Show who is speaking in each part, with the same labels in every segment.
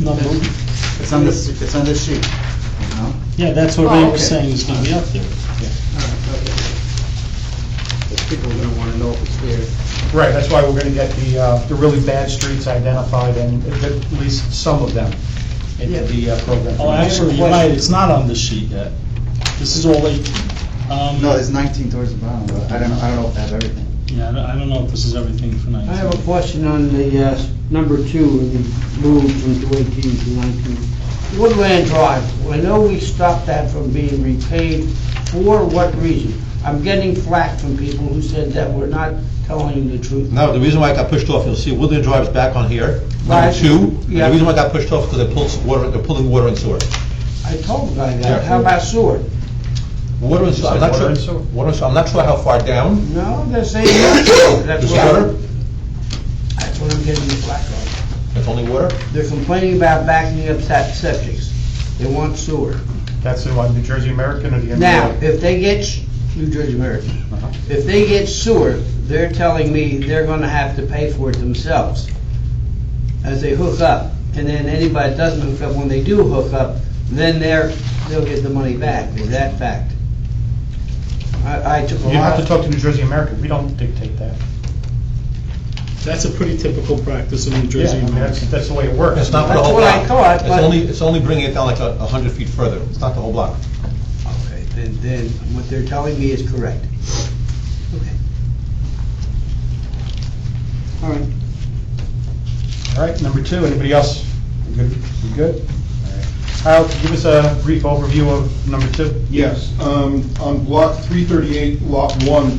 Speaker 1: number.
Speaker 2: It's on this sheet, you know?
Speaker 1: Yeah, that's what
Speaker 3: Oh,
Speaker 1: Ray
Speaker 3: okay.
Speaker 1: was saying is gonna be up there.
Speaker 4: Because people are going to want to know if it's there.
Speaker 5: Right, that's why we're going to get the really bad streets identified, and at least some of them into the program.
Speaker 1: Oh, actually, you're right, it's not on this sheet yet. This is all 18.
Speaker 2: No, there's 19 towards the bottom, but I don't know if they have everything.
Speaker 1: Yeah, I don't know if this is everything for 19.
Speaker 4: I have a question on the number 2, in the move from 218 to 19. Woodland Drive, I know we stopped that from being repaid. For what reason? I'm getting flack from people who said that we're not telling the truth.
Speaker 6: No, the reason why it got pushed off, you'll see Woodland Drive's back on here,
Speaker 4: Right.
Speaker 6: number 2. And
Speaker 4: Yeah.
Speaker 6: the reason why it got pushed off is because they're pulling water and sewer.
Speaker 4: I told the guy
Speaker 6: Yeah.
Speaker 4: that. How about sewer?
Speaker 6: Water and sewer, I'm not
Speaker 5: Water and
Speaker 6: sure,
Speaker 5: sewer?
Speaker 6: water and sewer, I'm not sure how far down.
Speaker 4: No, they're saying no. That's
Speaker 6: Just
Speaker 4: what
Speaker 6: water?
Speaker 4: That's what I'm getting flack on.
Speaker 6: It's only water?
Speaker 4: They're complaining about backing up septics. They want sewer.
Speaker 5: That's the one, New Jersey American or the NBA?
Speaker 4: Now, if they get, New Jersey American, if they get sewer, they're telling me they're gonna have to pay for it themselves as they hook up. And then anybody that doesn't hook up, when they do hook up, then they'll get the money back. Is that fact? I took a
Speaker 5: You have
Speaker 4: lot.
Speaker 5: to talk to New Jersey American, we don't dictate that.
Speaker 1: That's a pretty typical practice in New Jersey.
Speaker 5: Yeah, I mean, that's the way it works.
Speaker 6: It's not for the
Speaker 4: That's
Speaker 6: whole
Speaker 4: what I
Speaker 6: block.
Speaker 4: thought, but-
Speaker 6: It's only bringing it down like 100 feet further. It's not the whole block.
Speaker 4: Okay, then what they're telling me is correct. Okay. All right.
Speaker 5: All right, number 2, anybody else? We good? We good? All right. Hal, can you give us a brief overview of number 2?
Speaker 7: Yes, on block 338, lot 1,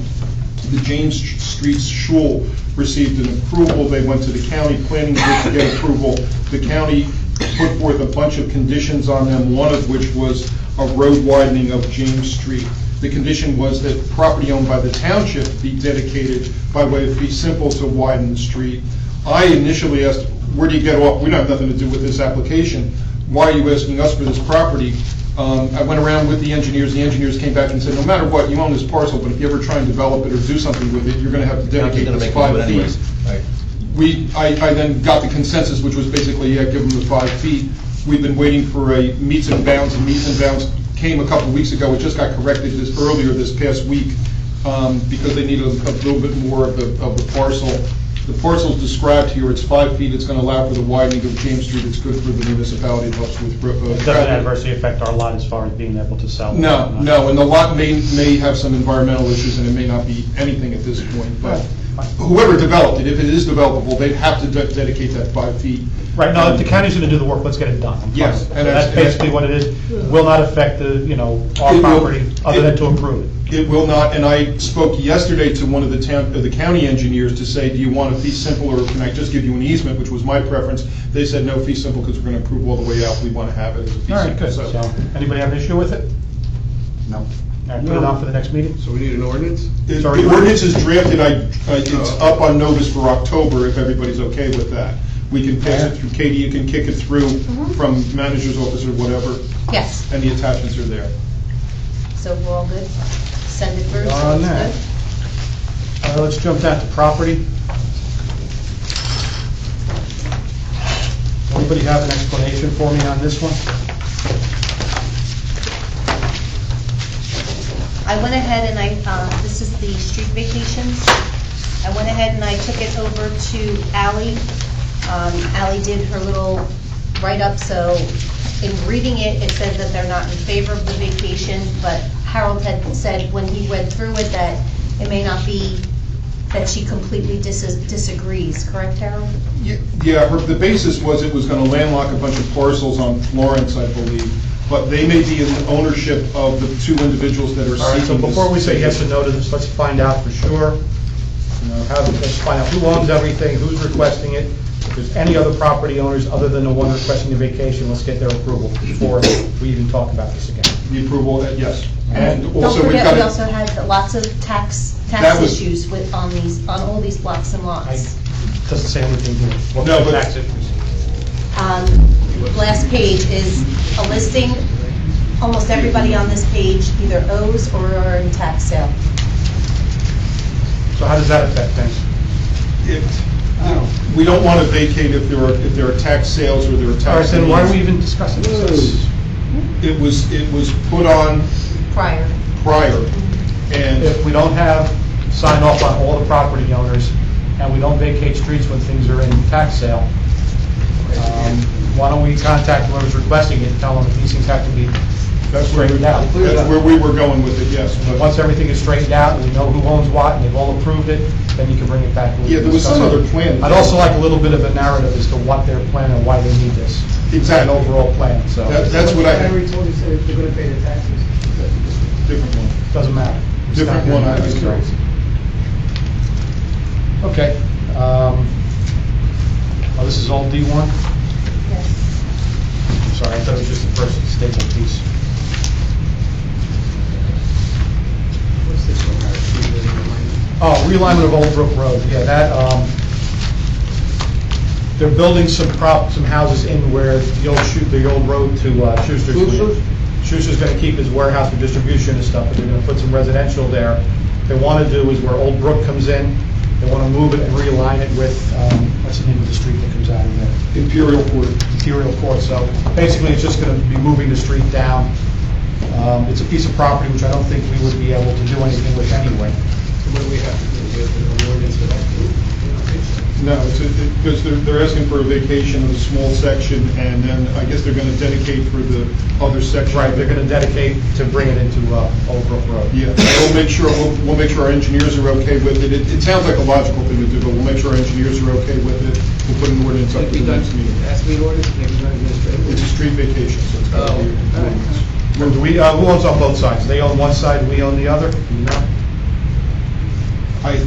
Speaker 7: the James Street Shul received an approval. They went to the county planning board to get approval. The county put forth a bunch of conditions on them, one of which was a road widening of James Street. The condition was that property owned by the township be dedicated by way of fee simple to widen the street. I initially asked, where do you get off? We don't have nothing to do with this application. Why are you asking us for this property? I went around with the engineers came back and said, no matter what, you own this parcel, but if you ever try and develop it or do something with it, you're gonna have to dedicate
Speaker 6: You're gonna
Speaker 7: this
Speaker 6: make it
Speaker 7: 5
Speaker 6: anyways.
Speaker 7: feet.
Speaker 6: Right.
Speaker 7: I then got the consensus, which was basically, yeah, give them the 5 feet. We've been waiting for a meets and bounds came a couple of weeks ago. It just got corrected earlier this past week, because they needed a little bit more of the parcel. The parcel's described here, it's 5 feet, it's gonna allow for the widening of James Street, it's good for the municipality, it helps with.
Speaker 5: It doesn't adversely affect our lot as far as being able to sell.
Speaker 7: No, and the lot may have some environmental issues, and it may not be anything at this point, but whoever developed it, if it is developable, they'd have to dedicate that 5 feet.
Speaker 5: Right, now, if the county's gonna do the work, let's get it done. I'm fine.
Speaker 7: Yes,
Speaker 5: So
Speaker 7: and
Speaker 5: that's
Speaker 7: that's-
Speaker 5: basically what it is. Will not affect the, our
Speaker 7: It will-
Speaker 5: property, other than to approve it.
Speaker 7: It will not, and I spoke yesterday to one of the county engineers to say, do you want a fee simple, or can I just give you an easement, which was my preference. They said, no, fee simple, because we're gonna approve all the way out, we wanna have it as a fee simple.
Speaker 5: All right, good. So, anybody have an issue with it?
Speaker 2: No.
Speaker 5: All right, put it on for the next meeting?
Speaker 4: So we need an ordinance?
Speaker 7: The
Speaker 5: Sorry.
Speaker 7: ordinance is drafted, it's up on notice for October, if everybody's okay with that. We can pass it through, Katie, you can kick it through from manager's office or whatever,
Speaker 3: Yes,
Speaker 7: and the attachments are there.
Speaker 3: so we're all good? Send it through,
Speaker 5: We are
Speaker 3: so
Speaker 5: on
Speaker 3: it's
Speaker 5: that.
Speaker 3: good?
Speaker 5: Let's jump down to property. Anybody have an explanation for me on this one?
Speaker 3: I went ahead and this is the street vacations. I went ahead and I took it over to Ally. Ally did her little write-up, so in reading it, it says that they're not in favor of the vacation, but Harold had said when he went through it that it may not be that she completely disagrees, correct, Harold?
Speaker 7: Yeah, the basis was it was going to landlock a bunch of parcels on Florence, I believe, but they may be in ownership of the 2 individuals that are
Speaker 5: All right,
Speaker 7: seeking
Speaker 5: so
Speaker 7: this.
Speaker 5: before we say yes or no to this, let's find out for sure. Let's find out who owns everything, who's requesting it. If there's any other property owners other than the one requesting the vacation, let's get their approval before we even talk about this again.
Speaker 7: The approval, yes. And
Speaker 3: Don't
Speaker 7: also, we've
Speaker 3: forget,
Speaker 7: got
Speaker 3: we
Speaker 7: to...
Speaker 3: also had lots of tax
Speaker 7: That was-
Speaker 3: issues on all these blocks and lots.
Speaker 5: Doesn't say anything here. What
Speaker 7: No, but-
Speaker 5: tax issues?
Speaker 3: Last page is a listing. Almost everybody on this page either owes or are in tax sale.
Speaker 5: So how does that affect things?
Speaker 7: We don't want to vacate if there are tax sales or there are tax.
Speaker 5: All right, then why are we
Speaker 7: liens.
Speaker 5: even discussing this?
Speaker 7: It was put on
Speaker 3: Prior.
Speaker 7: prior, and
Speaker 5: If we don't have sign off on all the property owners, and we don't vacate streets when things are in tax sale, why don't we contact whoever's requesting it and tell them that these things have to be
Speaker 7: that's where
Speaker 5: straightened out?
Speaker 7: we were going with it, yes.
Speaker 5: But once everything is straightened out, and we know who owns what, and they've all approved it, then you can bring it back. and we
Speaker 7: Yeah,
Speaker 5: can
Speaker 7: there was some
Speaker 5: discuss it.
Speaker 7: other plan.
Speaker 5: I'd also like a little bit of a narrative as to what they're planning and why they need this.
Speaker 7: Exactly.
Speaker 5: An overall plan, so,
Speaker 7: That's what I,
Speaker 8: Henry told you, said they're gonna pay the taxes.
Speaker 7: different one.
Speaker 5: doesn't matter. It's
Speaker 7: Different
Speaker 5: not
Speaker 7: one,
Speaker 5: gonna
Speaker 7: I was
Speaker 5: matter.
Speaker 7: curious.
Speaker 5: Okay. Oh, this is all D1?
Speaker 3: Yes.
Speaker 5: I'm sorry, I thought it was just the first staple piece.
Speaker 8: What's this one?
Speaker 5: Oh, realignment of Old Brook Road, yeah, that, they're building some houses in where the old road to Schuster's.
Speaker 4: Schuster's?
Speaker 5: Schuster's gonna keep his warehouse for distribution and stuff, but they're gonna put some residential there. They wanna do is where Old Brook comes in, they wanna move it and realign it with, what's the name of the street that comes out of there?
Speaker 7: Imperial Court.
Speaker 5: Imperial Court, so basically it's just gonna be moving the street down. It's a piece of property which I don't think we would be able to do anything with anyway.
Speaker 8: So what do we have to do with an ordinance for that?
Speaker 7: No, because they're asking for a vacation of a small section, and then I guess they're going to dedicate for the other section.
Speaker 5: Right, they're gonna dedicate to bring it into Old Brook Road.
Speaker 7: Yeah, we'll make sure our engineers are okay with it. It sounds like a logical thing to do, but we'll make sure our engineers are okay with it. We'll put an ordinance up
Speaker 8: Have
Speaker 7: to
Speaker 8: we
Speaker 7: the
Speaker 8: done,
Speaker 7: next meeting.
Speaker 8: has to be an ordinance, have we done administrative?
Speaker 7: It's a street vacation, so it's got to be an
Speaker 8: Oh,
Speaker 7: ordinance.
Speaker 5: Do we, who owns on both sides? They own one side, we own the other? Do you know?
Speaker 7: I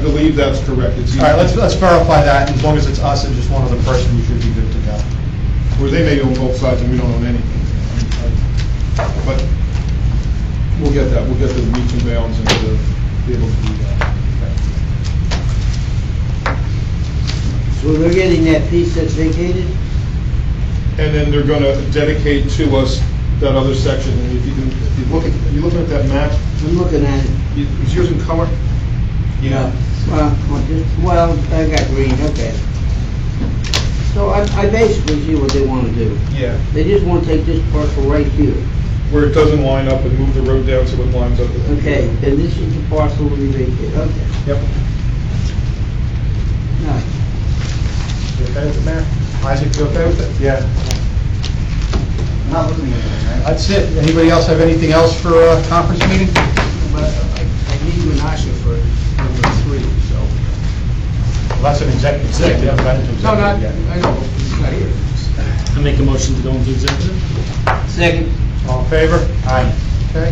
Speaker 7: believe that's correct. It's
Speaker 5: All right, let's verify that, and as long as it's us and just one other person, we should be good to go.
Speaker 7: Where they may own both sides and we don't own anything. But we'll get that. We'll get the meets and bounds and to be able to do that.
Speaker 4: So they're getting that piece that's vacated?
Speaker 7: And then they're going to dedicate to us that other section. And if you look at, are you looking at that map?
Speaker 4: I'm looking at it.
Speaker 7: Is yours in color?
Speaker 4: Well, I got green, okay. So I basically see what they want to do.
Speaker 7: Yeah.
Speaker 4: They just want to take this parcel right here.
Speaker 7: Where it doesn't line up and move the road down so it lines up. with it.
Speaker 4: Okay, and this is the parcel to be vacated, okay.
Speaker 5: Yep.
Speaker 4: Nice.
Speaker 5: You okay with it, Mayor? Isaac, you okay with it?
Speaker 2: Yeah. I'm not looking at it, right?
Speaker 5: That's it. Anybody else have anything else for a conference meeting?
Speaker 8: But I need Menashe for number 3, so.
Speaker 5: Well, that's an executive, we haven't got into
Speaker 8: No, not,
Speaker 5: executive yet.
Speaker 8: I know, he's not here.
Speaker 1: I make a motion to go into executive.
Speaker 4: Second.
Speaker 5: All in favor? Aye. Okay.